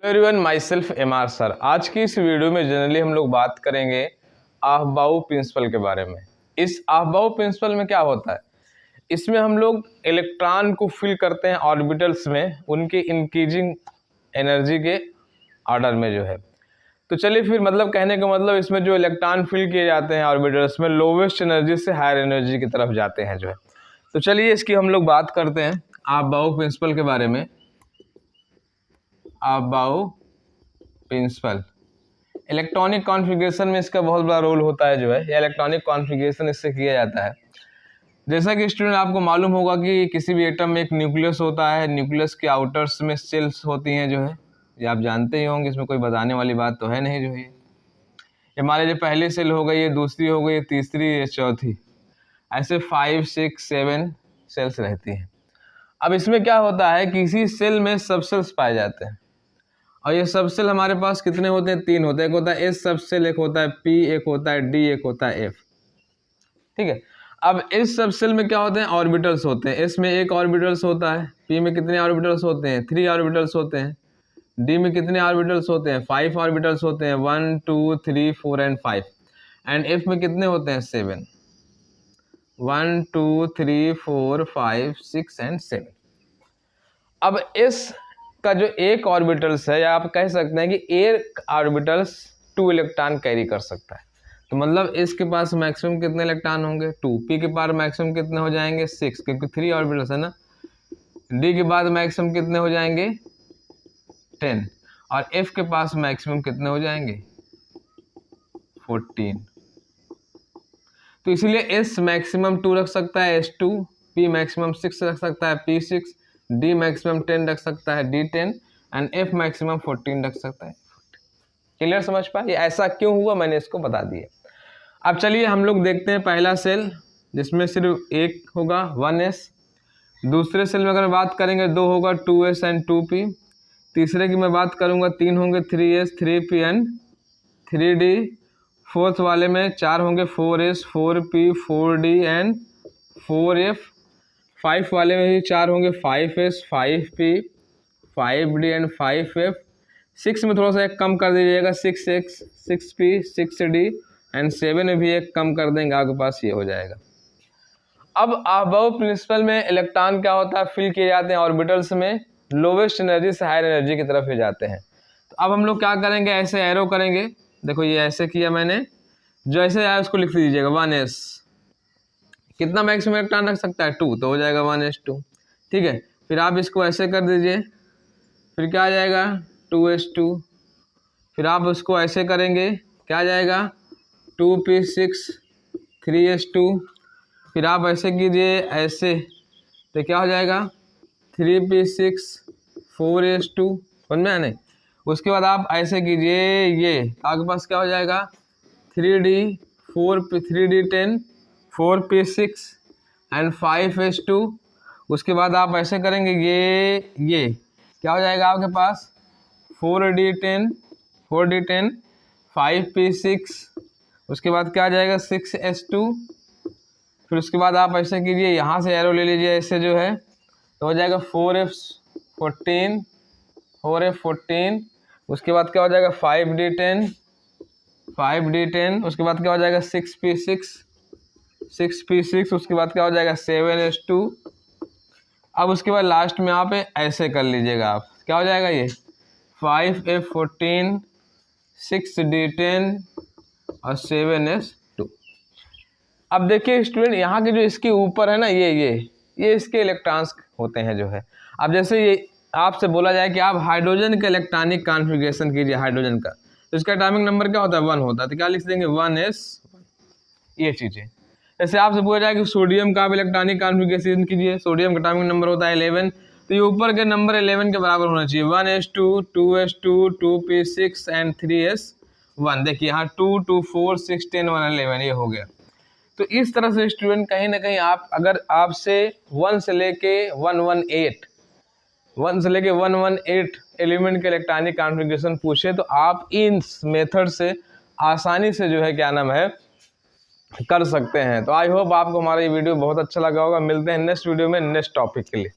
Everyone, my self MR sir. आज की इस वीडियो में जनरली हम लोग बात करेंगे आहबाउ प्रिंसिपल के बारे में। इस आहबाउ प्रिंसिपल में क्या होता है, इसमें हम लोग इलेक्ट्रॉन को फिल करते हैं ऑर्बिटल्स में, उनके इंक्रीजिंग एनर्जी के ऑर्डर में जो है। तो चलिए फिर मतलब कहने का मतलब इसमें जो इलेक्ट्रॉन फिल किए जाते हैं ऑर्बिटल्स में लोवेस्ट एनर्जी से हायर एनर्जी की तरफ जाते हैं जो है। तो चलिए इसकी हम लोग बात करते हैं आहबाउ प्रिंसिपल के बारे में। आहबाउ प्रिंसिपल इलेक्ट्रॉनिक कॉन्फ़िगरेशन में इसका बहुत बड़ा रोल होता है जो है, या इलेक्ट्रॉनिक कॉन्फ़िगरेशन इससे किया जाता है। जैसा कि स्टूडेंट आपको मालूम होगा कि किसी भी एटम में एक न्यूक्लियस होता है, न्यूक्लियस के आउटर्स में सेल्स होती हैं जो है, ये आप जानते ही होंगे, इसमें कोई बताने वाली बात तो है नहीं जो है। ये हमारे जो पहली सेल हो गई, ये दूसरी हो गई, ये तीसरी, ये चौथी, ऐसे 5, 6, 7 सेल्स रहती हैं। अब इसमें क्या होता है, किसी सेल में सब सेल्स पाए जाते हैं और ये सब सेल हमारे पास कितने होते हैं, 3 होते हैं। एक होता है एस सब सेल, एक होता है पी, एक होता है डी, एक होता है एफ। ठीक है। अब इस सब सेल में क्या होते हैं, ऑर्बिटल्स होते हैं। एस में एक ऑर्बिटल्स होता है, पी में कितने ऑर्बिटल्स होते हैं, 3 ऑर्बिटल्स होते हैं, डी में कितने ऑर्बिटल्स होते हैं, 5 ऑर्बिटल्स होते हैं, 1, 2, 3, 4 एंड 5। एंड एफ में कितने होते हैं, 7, 1, 2, 3, 4, 5, 6 एंड 7। अब इस का जो एक ऑर्बिटल्स है, या आप कह सकते हैं कि एक ऑर्बिटल्स 2 इलेक्ट्रॉन कैरी कर सकता है। तो मतलब इसके पास मैक्सिमम कितने इलेक्ट्रॉन होंगे, 2। पी के पास मैक्सिमम कितने हो जाएंगे, 6, क्योंकि 3 ऑर्बिटल्स है ना। डी के बाद मैक्सिमम कितने हो जाएंगे, 10। और एफ के पास मैक्सिमम कितने हो जाएंगे, 14। तो इसीलिए एस मैक्सिमम 2 रख सकता है, S2, पी मैक्सिमम 6 रख सकता है, P6, डी मैक्सिमम 10 रख सकता है, D10, एंड एफ मैक्सिमम 14 रख सकता है। क्लियर, समझ पाए ये ऐसा क्यों हुआ, मैंने इसको बता दिया। अब चलिए हम लोग देखते हैं पहला सेल, जिसमें सिर्फ एक होगा 1s। दूसरे सेल में अगर बात करेंगे 2 होगा, 2s एंड 2p। तीसरे की मैं बात करूंगा 3 होंगे, 3s, 3p and 3d। Fourth वाले में 4 होंगे, 4s, 4p, 4d and 4f। 5 वाले में भी 4 होंगे, 5s, 5p, 5d and 5f। 6 में थोड़ा सा एक कम कर दीजिएगा, 6x, 6p, 6d एंड 7 में भी एक कम कर देंगे, आपके पास ये हो जाएगा। अब आहबाउ प्रिंसिपल में इलेक्ट्रॉन क्या होता है, फिल किए जाते हैं ऑर्बिटल्स में लोवेस्ट एनर्जी से हायर एनर्जी की तरफ ले जाते हैं। तो अब हम लोग क्या करेंगे, ऐसे एरो करेंगे। देखो ये ऐसे किया मैंने, जो ऐसे आया उसको लिख दीजिएगा 1s। कितना मैक्सिमम इलेक्ट्रॉन रख सकता है, 2, तो हो जाएगा 1s2। ठीक है। फिर आप इसको ऐसे कर दीजिए, फिर क्या आ जाएगा, 2s2। फिर आप उसको ऐसे करेंगे, क्या आ जाएगा, 2p6, 3s2। फिर आप ऐसे कीजिए, ऐसे, तो क्या हो जाएगा, 3p6, 4s2। समझ में आने। उसके बाद आप ऐसे कीजिए, ये आपके पास क्या हो जाएगा, 3d, 4p, 3d10, 4p6 and 5s2। उसके बाद आप ऐसे करेंगे, ये क्या हो जाएगा आपके पास, 4d10, 5p6। उसके बाद क्या आ जाएगा, 6s2। फिर उसके बाद आप ऐसे कीजिए, यहाँ से एरो ले लीजिए ऐसे जो है, तो हो जाएगा 4f14, 4f14। उसके बाद क्या हो जाएगा, 5d10, 5d10। उसके बाद क्या हो जाएगा, 6p6, 6p6। उसके बाद क्या हो जाएगा, 7s2। अब उसके बाद लास्ट में आप ऐसे कर लीजिएगा, आप क्या हो जाएगा, ये 5f14, 6d10 और 7s2। अब देखिए स्टूडेंट, यहाँ के जो इसके ऊपर है ना, ये इसके इलेक्ट्रॉन्स होते हैं जो है। अब जैसे ये आपसे बोला जाए कि आप हाइड्रोजन का इलेक्ट्रॉनिक कॉन्फ़िगरेशन कीजिए, हाइड्रोजन का, तो इसका एटॉमिक नंबर क्या होता है, 1 होता है। तो क्या लिख देंगे, 1s। ये चीज़ें जैसे आपसे पूछा जाए कि सोडियम का आप इलेक्ट्रॉनिक कॉन्फ़िगरेशन कीजिए, सोडियम का एटॉमिक नंबर होता है 11, तो ये ऊपर के नंबर 11 के बराबर होना चाहिए, 1s2, 2s2, 2p6 and 3s1। देखिए यहाँ 2, 2, 4, 6, 10, 1, 11 ये हो गया। तो इस तरह से स्टूडेंट कहीं ना कहीं आप, अगर आपसे 1 से लेके 118 एलिमेंट के इलेक्ट्रॉनिक कॉन्फ़िगरेशन पूछे, तो आप इन मेथड से आसानी से जो है क्या नाम है कर सकते हैं। तो आई होप आपको हमारा ये वीडियो बहुत अच्छा लगा होगा। मिलते हैं नेक्स्ट वीडियो में नेक्स्ट टॉपिक के लिए।